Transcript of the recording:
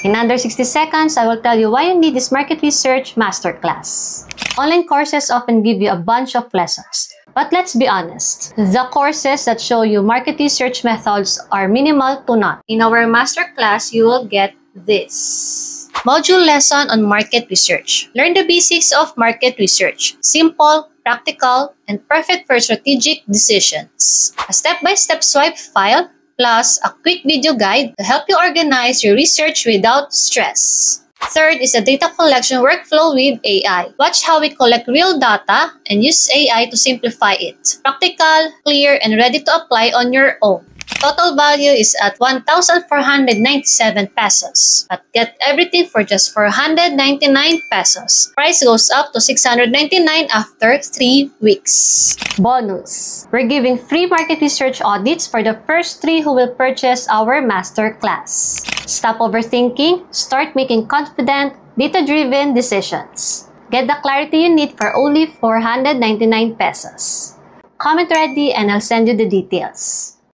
In under 60 seconds, I will tell you why you need this market research masterclass. Online courses often give you a bunch of lessons. But let's be honest, the courses that show you market research methods are minimal to none. In our masterclass, you will get this. Module lesson on market research. Learn the basics of market research. Simple, practical, and perfect for strategic decisions. A step-by-step swipe file plus a quick video guide to help you organize your research without stress. Third is a data collection workflow with AI. Watch how we collect real data and use AI to simplify it. Practical, clear, and ready to apply on your own. Total value is at 1,497 pesos. But get everything for just 499 pesos. Price goes up to 699 after 3 weeks. Bonus! We're giving free market research audits for the first 3 who will purchase our masterclass. Stop overthinking, start making confident, data-driven decisions. Get the clarity you need for only 499 pesos. Comment ready and I'll send you the details.